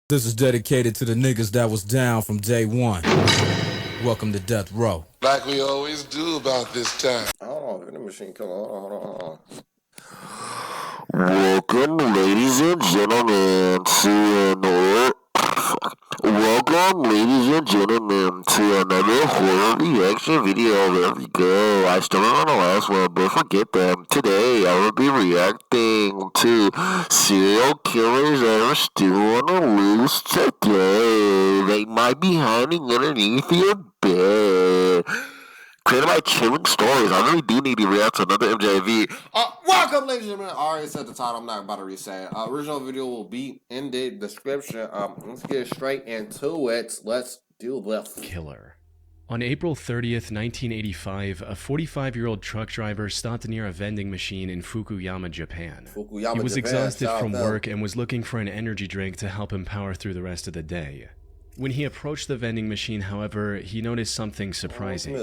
This is dedicated to the niggas that was down from day one. Welcome to Death Row. Like we always do about this time. Hold on, vending machine killer. Hold on. Welcome, ladies and gentlemen, to another. Welcome, ladies and gentlemen, to another horror reaction video. There we go. I started on the last one, but forget them. Today, I will be reacting to serial killers that are still on the loose today. They might be hiding underneath your bed. Created by Chilling Stories. I really do need to react to another MJV. Welcome, ladies and gentlemen. I already said the title. I'm not about to re-say it. Original video will be in the description. Let's get straight into it. Let's do this. Killer. On April 30th, 1985, a 45-year-old truck driver stopped near a vending machine in Fukuyama, Japan. He was exhausted from work and was looking for an energy drink to help him power through the rest of the day. When he approached the vending machine, however, he noticed something surprising.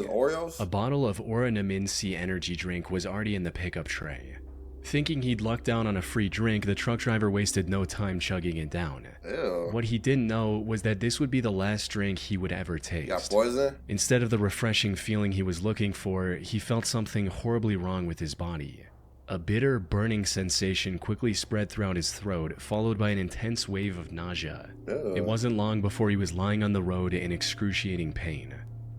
A bottle of Oranaminsi energy drink was already in the pickup tray. Thinking he'd lucked down on a free drink, the truck driver wasted no time chugging it down. Ew. What he didn't know was that this would be the last drink he would ever taste. Got poison? Instead of the refreshing feeling he was looking for, he felt something horribly wrong with his body. A bitter, burning sensation quickly spread throughout his throat, followed by an intense wave of nausea. Ew. It wasn't long before he was lying on the road in excruciating pain.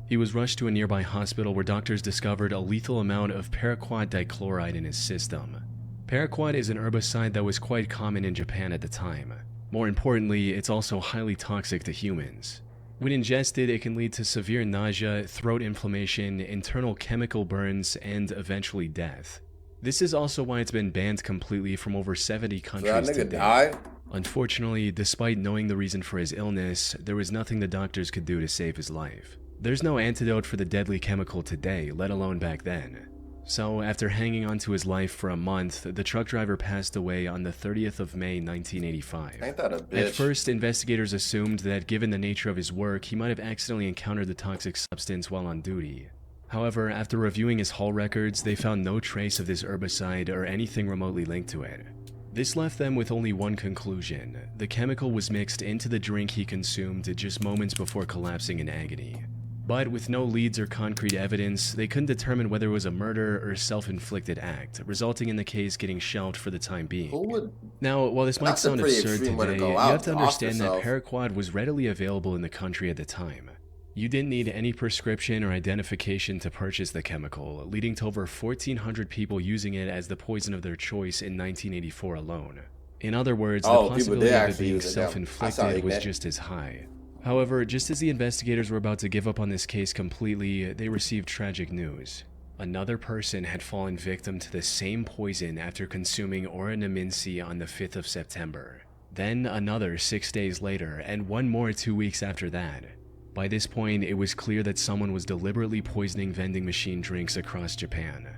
He was rushed to a nearby hospital where doctors discovered a lethal amount of paraquat dichloride in his system. Paraquat is an herbicide that was quite common in Japan at the time. More importantly, it's also highly toxic to humans. When ingested, it can lead to severe nausea, throat inflammation, internal chemical burns, and eventually death. This is also why it's been banned completely from over 70 countries today. Died? Unfortunately, despite knowing the reason for his illness, there was nothing the doctors could do to save his life. There's no antidote for the deadly chemical today, let alone back then. So, after hanging on to his life for a month, the truck driver passed away on the 30th of May, 1985. Ain't that a bitch? At first, investigators assumed that given the nature of his work, he might have accidentally encountered the toxic substance while on duty. However, after reviewing his haul records, they found no trace of this herbicide or anything remotely linked to it. This left them with only one conclusion: the chemical was mixed into the drink he consumed just moments before collapsing in agony. But with no leads or concrete evidence, they couldn't determine whether it was a murder or self-inflicted act, resulting in the case getting shelved for the time being. Now, while this might sound absurd today, you have to understand that paraquat was readily available in the country at the time. You didn't need any prescription or identification to purchase the chemical, leading to over 1,400 people using it as the poison of their choice in 1984 alone. In other words, the possibility of it being self-inflicted was just as high. However, just as the investigators were about to give up on this case completely, they received tragic news. Another person had fallen victim to the same poison after consuming Oranaminsi on the 5th of September. Then another 6 days later, and one more 2 weeks after that. By this point, it was clear that someone was deliberately poisoning vending machine drinks across Japan.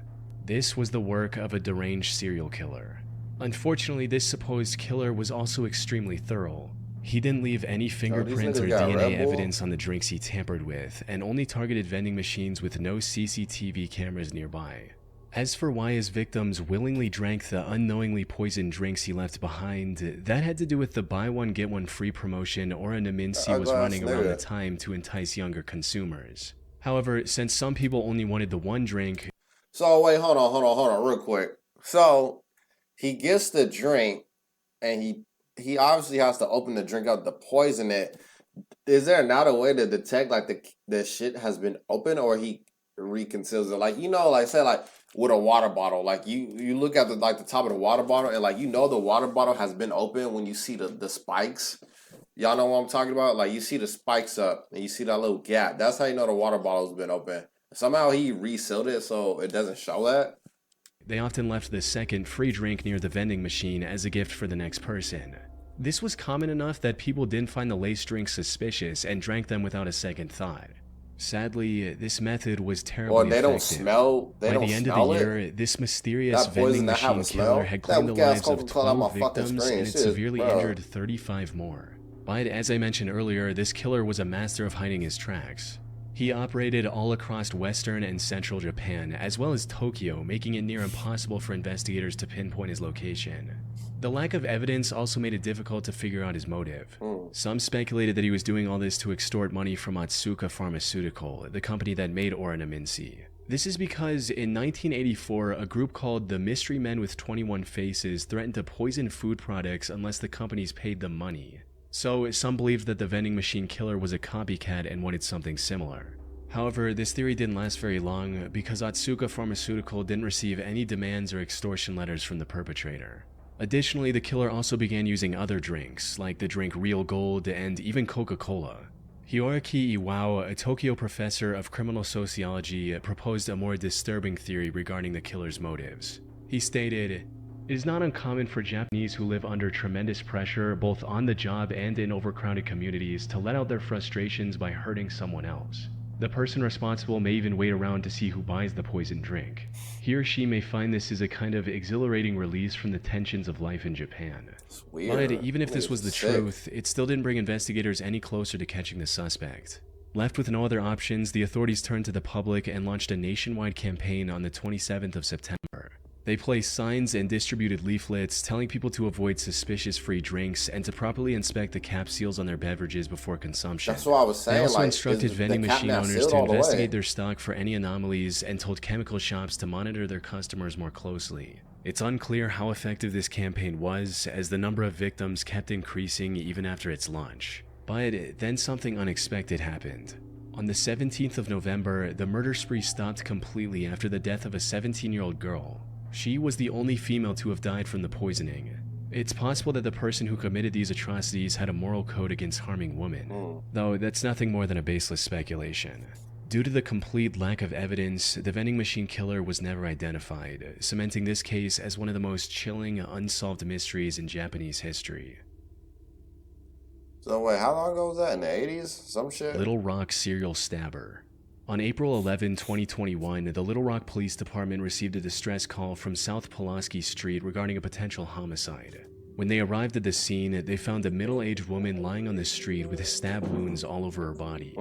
This was the work of a deranged serial killer. Unfortunately, this supposed killer was also extremely thorough. He didn't leave any fingerprints or DNA evidence on the drinks he tampered with, and only targeted vending machines with no CCTV cameras nearby. As for why his victims willingly drank the unknowingly poisoned drinks he left behind, that had to do with the buy one get one free promotion Oranaminsi was running around the time to entice younger consumers. However, since some people only wanted the one drink... So wait, hold on, real quick. So, he gets the drink, and he obviously has to open the drink up to poison it. Is there not a way to detect, like, the shit has been opened, or he reconceals it? Like, you know, like, say, like, with a water bottle, like you look at the top of the water bottle, and like, you know, the water bottle has been opened when you see the spikes. Y'all know what I'm talking about? Like, you see the spikes up and you see that little gap. That's how you know the water bottle's been open. Somehow he resealed it so it doesn't show that. They often left the second free drink near the vending machine as a gift for the next person. This was common enough that people didn't find the laced drinks suspicious and drank them without a second thought. Sadly, this method was terribly effective. Don't smell. By the end of the year, this mysterious vending machine killer had claimed the lives of 12 victims and had severely injured 35 more. But as I mentioned earlier, this killer was a master of hiding his tracks. He operated all across western and central Japan, as well as Tokyo, making it near impossible for investigators to pinpoint his location. The lack of evidence also made it difficult to figure out his motive. Some speculated that he was doing all this to extort money from Otsuka Pharmaceutical, the company that made Orinamincy. This is because in 1984, a group called the Mystery Men with 21 Faces threatened to poison food products unless the companies paid them money. So some believed that the vending machine killer was a copycat and wanted something similar. However, this theory didn't last very long because Otsuka Pharmaceutical didn't receive any demands or extortion letters from the perpetrator. Additionally, the killer also began using other drinks, like the drink Real Gold and even Coca-Cola. Hiroaki Iwao, a Tokyo professor of criminal sociology, proposed a more disturbing theory regarding the killer's motives. He stated, "It is not uncommon for Japanese who live under tremendous pressure, both on the job and in overcrowded communities, to let out their frustrations by hurting someone else. The person responsible may even wait around to see who buys the poisoned drink. He or she may find this is a kind of exhilarating release from the tensions of life in Japan." It's weird. But even if this was the truth, it still didn't bring investigators any closer to catching the suspect. Left with no other options, the authorities turned to the public and launched a nationwide campaign on the 27th of September. They placed signs and distributed leaflets telling people to avoid suspicious free drinks and to properly inspect the cap seals on their beverages before consumption. That's what I was saying. They also like, instructed is vending the cap machine not owners sealed to all the way? investigate their stock for any anomalies and told chemical shops to monitor their customers more closely. It's unclear how effective this campaign was, as the number of victims kept increasing even after its launch. But then something unexpected happened. On the 17th of November, the murder spree stopped completely after the death of a 17-year-old girl. She was the only female to have died from the poisoning. It's possible that the person who committed these atrocities had a moral code against harming women, though that's nothing more than a baseless speculation. Due to the complete lack of evidence, the vending machine killer was never identified, cementing this case as one of the most chilling, unsolved mysteries in Japanese history. So wait, how long ago was that? In the 80s? Some shit? Little Rock serial stabber. On April 11, 2021, the Little Rock Police Department received a distress call from South Pulaski Street regarding a potential homicide. When they arrived at the scene, they found a middle-aged woman lying on the street with stab wounds all over her body.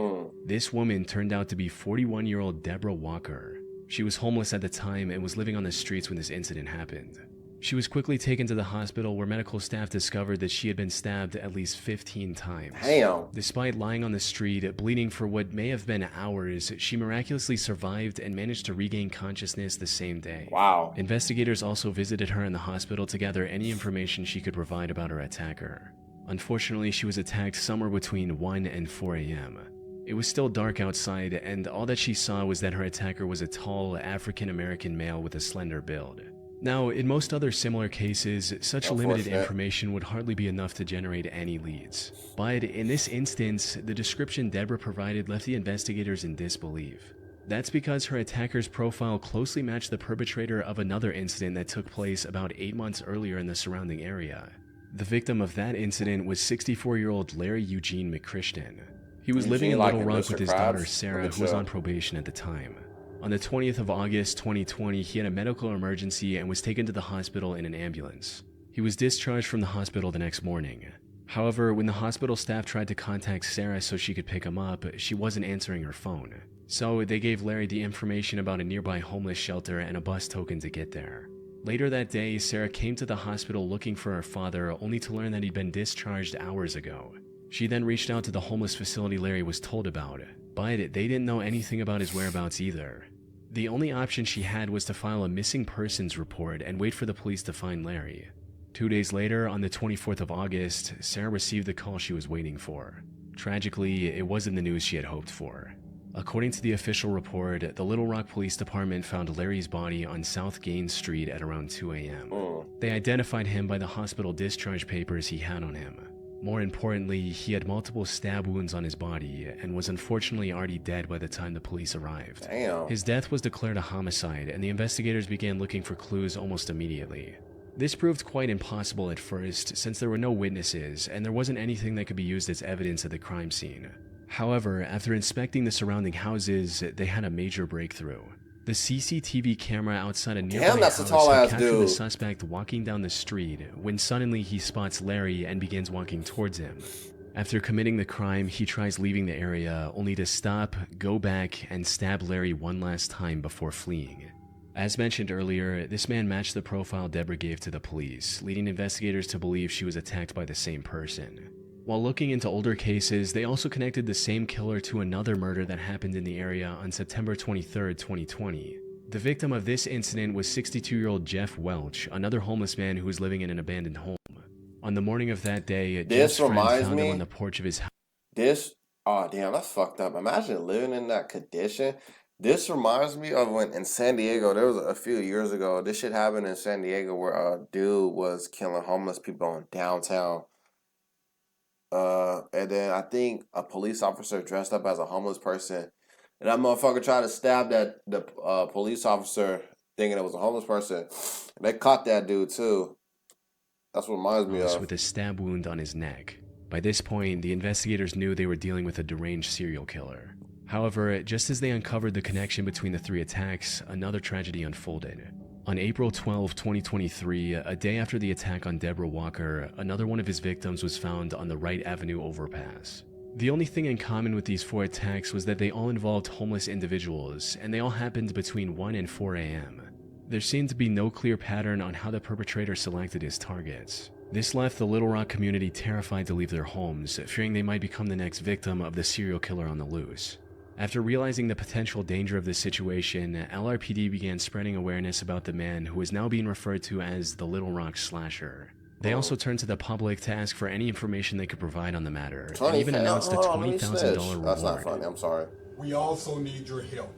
This woman turned out to be 41-year-old Deborah Walker. She was homeless at the time and was living on the streets when this incident happened. She was quickly taken to the hospital where medical staff discovered that she had been stabbed at least 15 times. Damn. Despite lying on the street, bleeding for what may have been hours, she miraculously survived and managed to regain consciousness the same day. Wow. Investigators also visited her in the hospital to gather any information she could provide about her attacker. Unfortunately, she was attacked somewhere between 1 and 4 a.m. It was still dark outside, and all that she saw was that her attacker was a tall, African-American male with a slender build. Now, in most other similar cases, such limited information would hardly be enough to generate any leads. But in this instance, the description Deborah provided left the investigators in disbelief. That's because her attacker's profile closely matched the perpetrator of another incident that took place about 8 months earlier in the surrounding area. The victim of that incident was 64-year-old Larry Eugene McChristian. He was living in Little Rock with his daughter Sarah, who was on probation at the time. On the 20th of August 2020, he had a medical emergency and was taken to the hospital in an ambulance. He was discharged from the hospital the next morning. However, when the hospital staff tried to contact Sarah so she could pick him up, she wasn't answering her phone. So they gave Larry the information about a nearby homeless shelter and a bus token to get there. Later that day, Sarah came to the hospital looking for her father, only to learn that he'd been discharged hours ago. She then reached out to the homeless facility Larry was told about, but they didn't know anything about his whereabouts either. The only option she had was to file a missing persons report and wait for the police to find Larry. 2 days later, on the 24th of August, Sarah received the call she was waiting for. Tragically, it wasn't the news she had hoped for. According to the official report, the Little Rock Police Department found Larry's body on South Gaines Street at around 2 a.m. They identified him by the hospital discharge papers he had on him. More importantly, he had multiple stab wounds on his body and was unfortunately already dead by the time the police arrived. Damn. His death was declared a homicide, and the investigators began looking for clues almost immediately. This proved quite impossible at first, since there were no witnesses, and there wasn't anything that could be used as evidence at the crime scene. However, after inspecting the surrounding houses, they had a major breakthrough. The CCTV camera outside a nearby house had captured the suspect walking down the street when suddenly he spots Larry and begins walking towards him. After committing the crime, he tries leaving the area only to stop, go back, and stab Larry one last time before fleeing. As mentioned earlier, this man matched the profile Deborah gave to the police, leading investigators to believe she was attacked by the same person. While looking into older cases, they also connected the same killer to another murder that happened in the area on September 23, 2020. The victim of this incident was 62-year-old Jeff Welch, another homeless man who was living in an abandoned home. On the morning of that day, Jeff's friend found him on the porch of his house. Oh damn, that's fucked up. Imagine living in that condition. This reminds me of when in San Diego, there was a few years ago, this shit happened in San Diego where a dude was killing homeless people in downtown. And then I think a police officer dressed up as a homeless person, and that motherfucker tried to stab the police officer thinking it was a homeless person. And they caught that dude too. That's what reminds me of. With a stab wound on his neck. By this point, the investigators knew they were dealing with a deranged serial killer. However, just as they uncovered the connection between the three attacks, another tragedy unfolded. On April 12, 2023, a day after the attack on Deborah Walker, another one of his victims was found on the Wright Avenue overpass. The only thing in common with these 4 attacks was that they all involved homeless individuals, and they all happened between 1 and 4 a.m. There seemed to be no clear pattern on how the perpetrator selected his targets. This left the Little Rock community terrified to leave their homes, fearing they might become the next victim of the serial killer on the loose. After realizing the potential danger of this situation, LRPD began spreading awareness about the man who is now being referred to as the Little Rock Slasher. They also turned to the public to ask for any information they could provide on the matter, and even announced a $20,000 reward. That's not funny, I'm sorry. We also need your help.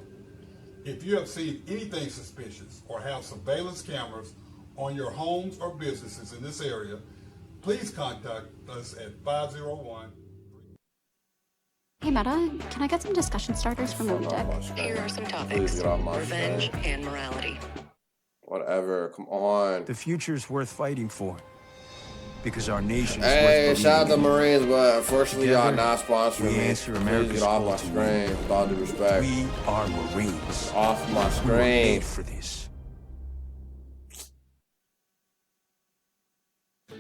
If you have seen anything suspicious or have surveillance cameras on your homes or businesses in this area, please contact us at 501. Hey Meta, can I get some discussion starters from Movie Deck? Here are some topics: revenge and morality. Whatever, come on. The future's worth fighting for. Because our nation's Hey, worth shout out to believing in. Marines, but unfortunately y'all Together, not sponsoring we me. answer Please America's get off call my to screen, with all due respect. We are Marines. Off my We were screen. made for this.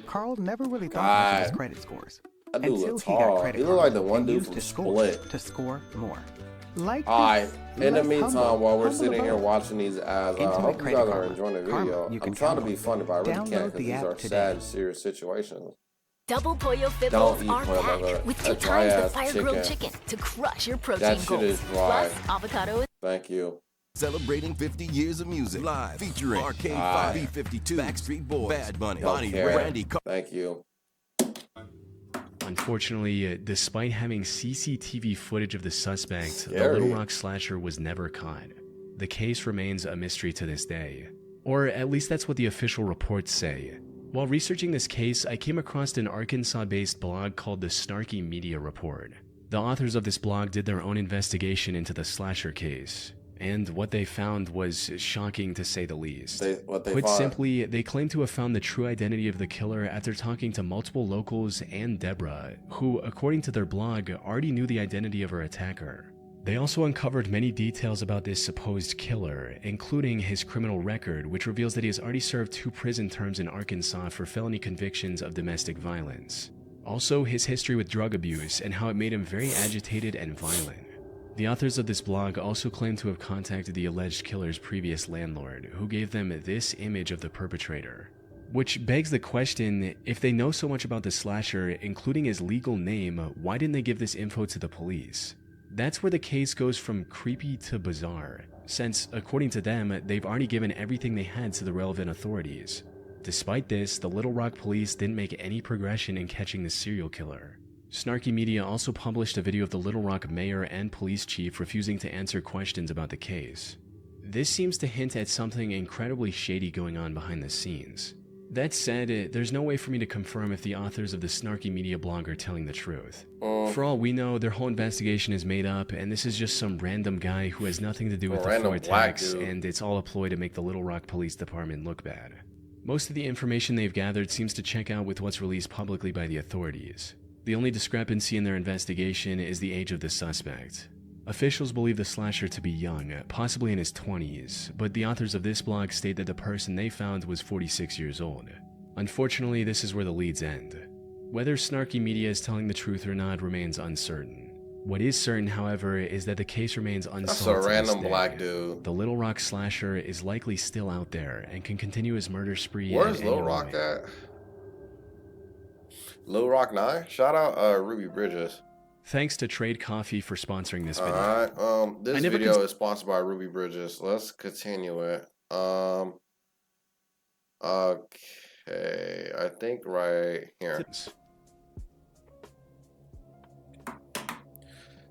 Carl never really thought much of his God. credit scores. That dude Until looks he got hard. credit He look like the cards one and dude used from his scores Split. to score more. Like Alright, this, in the less meantime, humble, while we're humble sitting here above. watching these ads, I Intimate hope you Credit guys are Karma. enjoying the Karma, video. you I'm can trying to count be on. funny, but I really Download can't because the these app are today. sad and serious situations. Double Pollo Fit Don't Bowls eat are Pollo packed Lover. with A 2 times the dry-ass fire-grilled chicken. chicken to crush your protein That shit goals. is dry. Plus, avocado is Thank you. Celebrating 50 years of music. Live. Featuring Arcade Ah. 5, B-52, Backstreet Boys, Bad Bunny, Don't Bonnie, care. Brandy, Thank you. Unfortunately, despite having CCTV footage of the suspect, the Scary. Little Rock Slasher was never caught. The case remains a mystery to this day. Or at least that's what the official reports say. While researching this case, I came across an Arkansas-based blog called the Snarky Media Report. The authors of this blog did their own investigation into the slasher case, and what they found was shocking to say the least. Put simply, they claim to have found the true identity of the killer after talking to multiple locals and Deborah, who, according to their blog, already knew the identity of her attacker. They also uncovered many details about this supposed killer, including his criminal record, which reveals that he has already served 2 prison terms in Arkansas for felony convictions of domestic violence. Also, his history with drug abuse and how it made him very agitated and violent. The authors of this blog also claim to have contacted the alleged killer's previous landlord, who gave them this image of the perpetrator. Which begs the question, if they know so much about the slasher, including his legal name, why didn't they give this info to the police? That's where the case goes from creepy to bizarre, since, according to them, they've already given everything they had to the relevant authorities. Despite this, the Little Rock police didn't make any progression in catching the serial killer. Snarky Media also published a video of the Little Rock mayor and police chief refusing to answer questions about the case. This seems to hint at something incredibly shady going on behind the scenes. That said, there's no way for me to confirm if the authors of the Snarky Media blog are telling the truth. For all we know, their whole investigation is made up, and this is just some random guy who has nothing to do with the 4 attacks, and it's all a ploy to make the Little Rock Police Department look bad. Most of the information they've gathered seems to check out with what's released publicly by the authorities. The only discrepancy in their investigation is the age of the suspect. Officials believe the slasher to be young, possibly in his 20s, but the authors of this blog state that the person they found was 46 years old. Unfortunately, this is where the leads end. Whether snarky media is telling the truth or not remains uncertain. What is certain, however, is that the case remains unsolved. That's a to this random day. black dude. The Little Rock slasher is likely still out there and can continue his murder spree. Where's Little Rock at? Little Rock 9? Shout out Ruby Bridges. Thanks to Trade Coffee for sponsoring this video. Alright, this video is sponsored by Ruby Bridges. Let's continue it. Okay, I think right here.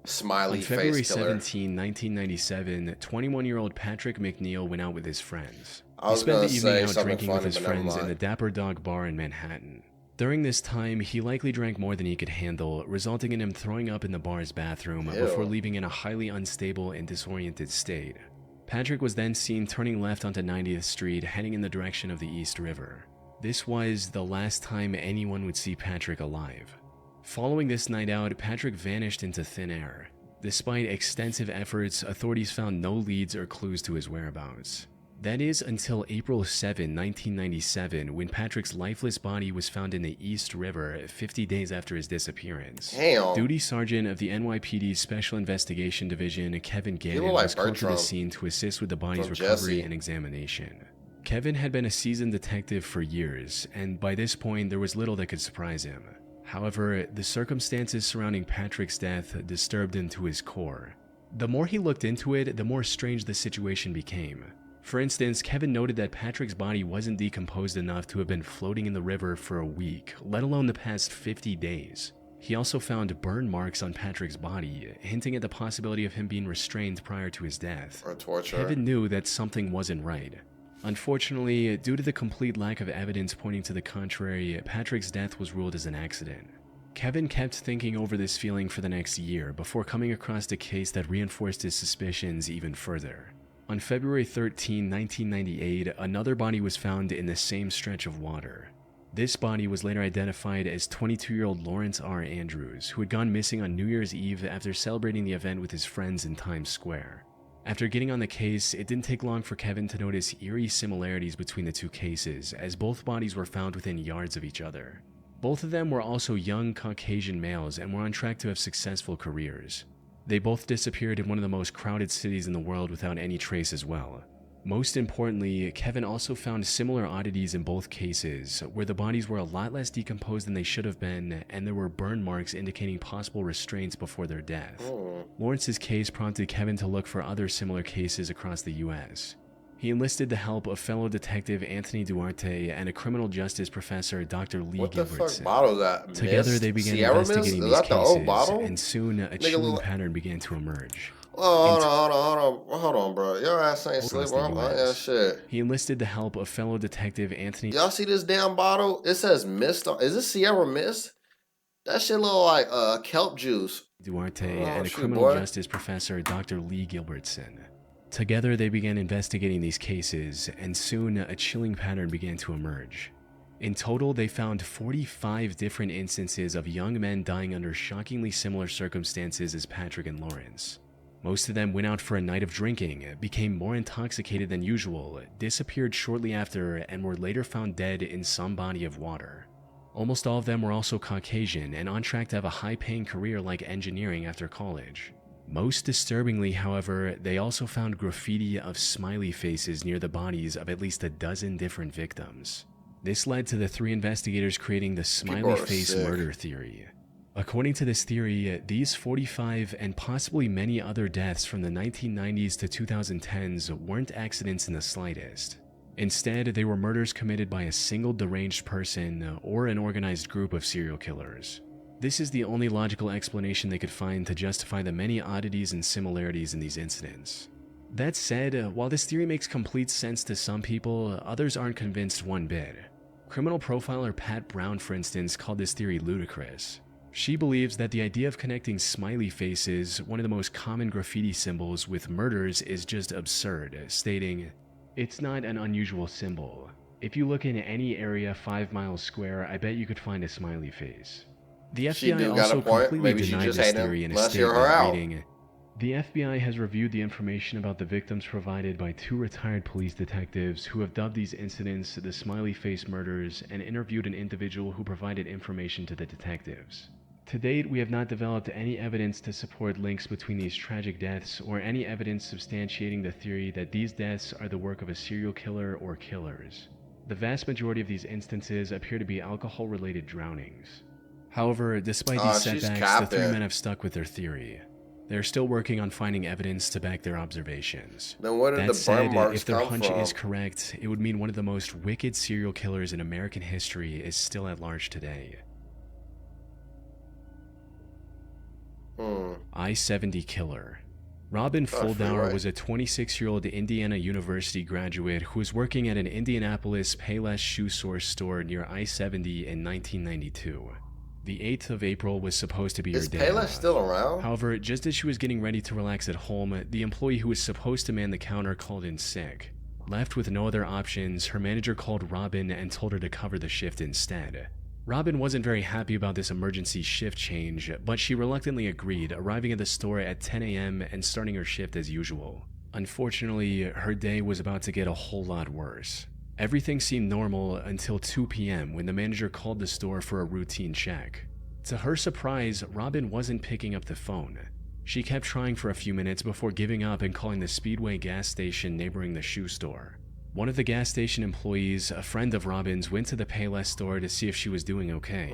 Smiley On February face killer. 17, 1997, 21-year-old Patrick McNeil went out with his friends. I was He spent gonna the evening say out something drinking with funny, his but never friends in mind. the Dapper Dog Bar in Manhattan. During this time, he likely drank more than he could handle, resulting in him throwing up in the bar's bathroom before leaving in a highly unstable and disoriented state. Patrick was then seen turning left onto 90th Street, heading in the direction of the East River. This was the last time anyone would see Patrick alive. Following this night out, Patrick vanished into thin air. Despite extensive efforts, authorities found no leads or clues to his whereabouts. That is until April 7, 1997, when Patrick's lifeless body was found in the East River 50 days after his disappearance. Damn. Duty Sergeant of the NYPD's Special Investigation Division, Kevin Gannon, look like was called to the Bertram scene to assist with the body's from recovery Jesse. and examination. Kevin had been a seasoned detective for years, and by this point, there was little that could surprise him. However, the circumstances surrounding Patrick's death disturbed him to his core. The more he looked into it, the more strange the situation became. For instance, Kevin noted that Patrick's body wasn't decomposed enough to have been floating in the river for a week, let alone the past 50 days. He also found burn marks on Patrick's body, hinting at the possibility of him being restrained prior to his death. Or torture. Kevin knew that something wasn't right. Unfortunately, due to the complete lack of evidence pointing to the contrary, Patrick's death was ruled as an accident. Kevin kept thinking over this feeling for the next year before coming across a case that reinforced his suspicions even further. On February 13, 1998, another body was found in the same stretch of water. This body was later identified as 22-year-old Lawrence R. Andrews, who had gone missing on New Year's Eve after celebrating the event with his friends in Times Square. After getting on the case, it didn't take long for Kevin to notice eerie similarities between the two cases, as both bodies were found within yards of each other. Both of them were also young Caucasian males and were on track to have successful careers. They both disappeared in one of the most crowded cities in the world without any trace as well. Most importantly, Kevin also found similar oddities in both cases, where the bodies were a lot less decomposed than they should have been, and there were burn marks indicating possible restraints before their death. Lawrence's case prompted Kevin to look for other similar cases across the US. He enlisted the help of fellow detective Anthony Duarte and a criminal justice professor, Dr. Lee What the fuck Gilbertson. bottle is that? Together, Mist? they began Sierra investigating Mist? Is these that the old cases, bottle? and soon a chilling pattern began to emerge. Oh, hold on, bro. Your ass ain't sleep, bro. Oh, yeah, shit. He enlisted the help of fellow detective Anthony. Y'all see this damn bottle? It says Mist. Is this Sierra Mist? That shit look like kelp juice. Duarte and a shoot, criminal boy. justice professor, Dr. Lee Gilbertson. Together, they began investigating these cases, and soon a chilling pattern began to emerge. In total, they found 45 different instances of young men dying under shockingly similar circumstances as Patrick and Lawrence. Most of them went out for a night of drinking, became more intoxicated than usual, disappeared shortly after, and were later found dead in some body of water. Almost all of them were also Caucasian and on track to have a high-paying career like engineering after college. Most disturbingly, however, they also found graffiti of smiley faces near the bodies of at least a dozen different victims. This led to the three investigators creating the smiley face murder theory. According to this theory, these 45 and possibly many other deaths from the 1990s to 2010s weren't accidents in the slightest. Instead, they were murders committed by a single deranged person or an organized group of serial killers. This is the only logical explanation they could find to justify the many oddities and similarities in these incidents. That said, while this theory makes complete sense to some people, others aren't convinced one bit. Criminal profiler Pat Brown, for instance, called this theory ludicrous. She believes that the idea of connecting smiley faces, one of the most common graffiti symbols, with murders is just absurd, stating, "It's not an unusual symbol. If you look in any area 5 miles square, I bet you could find a smiley face." The FBI also completely denied this theory in a statement, reading, The FBI has reviewed the information about the victims provided by 2 retired police detectives who have dubbed these incidents the smiley face murders and interviewed an individual who provided information to the detectives. To date, we have not developed any evidence to support links between these tragic deaths or any evidence substantiating the theory that these deaths are the work of a serial killer or killers. The vast majority of these instances appear to be alcohol-related drownings. However, despite these setbacks, the 3 men have stuck with their theory. They're still working on finding evidence to back their observations. Then where did That the burn said, marks if their come hunch from? is correct, it would mean one of the most wicked serial killers in American history is still at large today. I-70 killer. Robin Fuldauer was a 26-year-old Indiana University graduate who was working at an Indianapolis Payless shoe source store near I-70 in 1992. The 8th of April was supposed to be her day Payless off. still around? However, just as she was getting ready to relax at home, the employee who was supposed to man the counter called in sick. Left with no other options, her manager called Robin and told her to cover the shift instead. Robin wasn't very happy about this emergency shift change, but she reluctantly agreed, arriving at the store at 10 a.m. and starting her shift as usual. Unfortunately, her day was about to get a whole lot worse. Everything seemed normal until 2 p.m. when the manager called the store for a routine check. To her surprise, Robin wasn't picking up the phone. She kept trying for a few minutes before giving up and calling the Speedway gas station neighboring the shoe store. One of the gas station employees, a friend of Robin's, went to the Payless store to see if she was doing okay.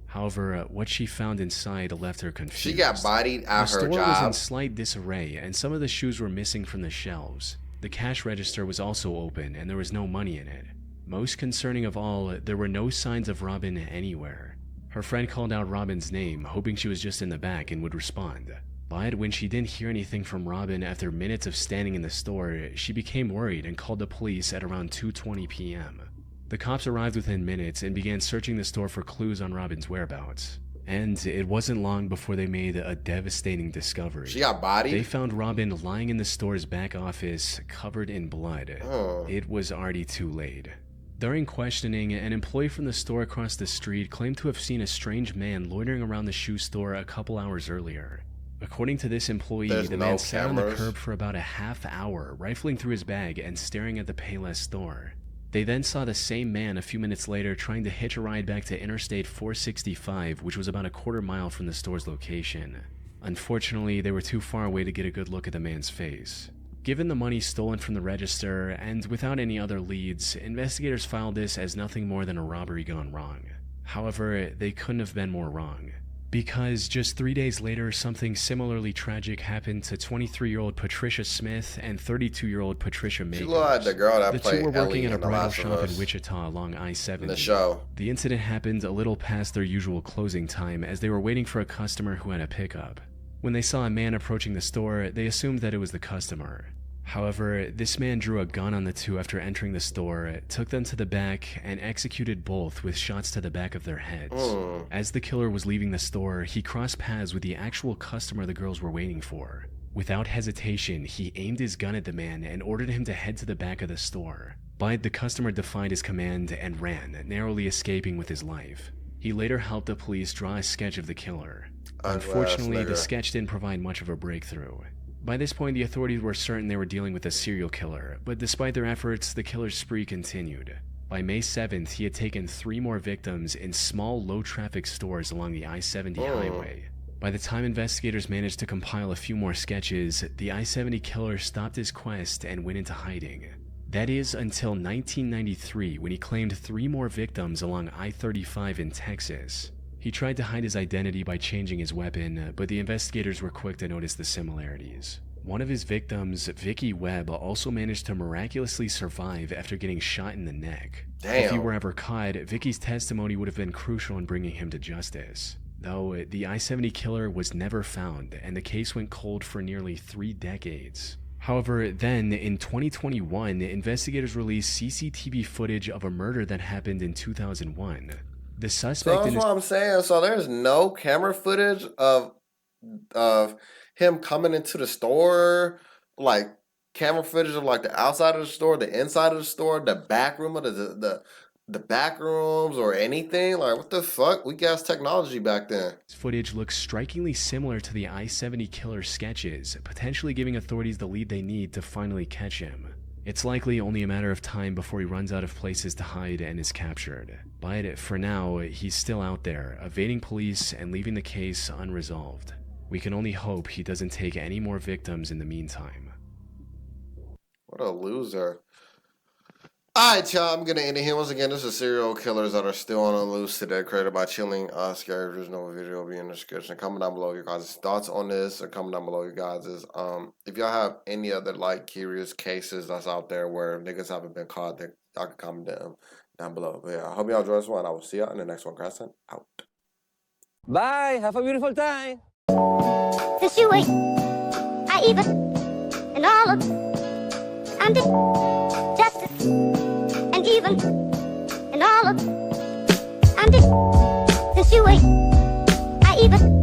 However, what she found inside left her confused. She got bodied at her job. The store was in job. slight disarray, and some of the shoes were missing from the shelves. The cash register was also open, and there was no money in it. Most concerning of all, there were no signs of Robin anywhere. Her friend called out Robin's name, hoping she was just in the back and would respond. But when she didn't hear anything from Robin after minutes of standing in the store, she became worried and called the police at around 2:20 p.m. The cops arrived within minutes and began searching the store for clues on Robin's whereabouts. And it wasn't long before they made a devastating discovery. She got bodied? They found Robin lying in the store's back office, covered in blood. It was already too late. During questioning, an employee from the store across the street claimed to have seen a strange man loitering around the shoe store a couple hours earlier. According to this employee, the man sat on the curb for about a half hour, rifling through his bag and staring at the Payless store. They then saw the same man a few minutes later trying to hitch a ride back to Interstate 465, which was about a quarter mile from the store's location. Unfortunately, they were too far away to get a good look at the man's face. Given the money stolen from the register, and without any other leads, investigators filed this as nothing more than a robbery gone wrong. However, they couldn't have been more wrong. Because just 3 days later, something similarly tragic happened to 23-year-old Patricia Smith and 32-year-old Patricia Makers. She looked like the girl that The played two were working Ellie at a in The bridal Last of shop Us in Wichita along I-70. in the show. The incident happened a little past their usual closing time as they were waiting for a customer who had a pickup. When they saw a man approaching the store, they assumed that it was the customer. However, this man drew a gun on the two after entering the store, took them to the back, and executed both with shots to the back of their heads. As the killer was leaving the store, he crossed paths with the actual customer the girls were waiting for. Without hesitation, he aimed his gun at the man and ordered him to head to the back of the store. But the customer defied his command and ran, narrowly escaping with his life. He later helped the police draw a sketch of the killer. Unfortunately, the sketch didn't provide much of a breakthrough. By this point, the authorities were certain they were dealing with a serial killer, but despite their efforts, the killer's spree continued. By May 7th, he had taken 3 more victims in small, low-traffic stores along the I-70 highway. By the time investigators managed to compile a few more sketches, the I-70 killer stopped his quest and went into hiding. That is until 1993, when he claimed 3 more victims along I-35 in Texas. He tried to hide his identity by changing his weapon, but the investigators were quick to notice the similarities. One of his victims, Vicky Webb, also managed to miraculously survive after getting shot in the neck. If he were ever caught, Vicky's testimony would have been crucial in bringing him to justice. Though, the I-70 killer was never found, and the case went cold for nearly 3 decades. However, then, in 2021, investigators released CCTV footage of a murder that happened in 2001. The suspect. So that's what I'm saying. So there's no camera footage of him coming into the store, like camera footage of like the outside of the store, the inside of the store, the back room of the back rooms or anything? Like, what the fuck? We gas technology back then. This footage looks strikingly similar to the I-70 killer sketches, potentially giving authorities the lead they need to finally catch him. It's likely only a matter of time before he runs out of places to hide and is captured. But for now, he's still out there, evading police and leaving the case unresolved. We can only hope he doesn't take any more victims in the meantime. What a loser. Alright, y'all, I'm gonna end it here. Once again, this is serial killers that are still on the loose today, created by Chilling Scary. There's no video will be in the description. Comment down below your guys' thoughts on this, or comment down below your guys' if y'all have any other like curious cases that's out there where niggas haven't been caught, then y'all can comment them down below. But yeah, I hope y'all enjoy this one. I will see y'all in the next one. Grayson out. Bye, have a beautiful time. Since you ain't, I even, and all of, and the justice, and even, and all of, and the, since you ain't, I even.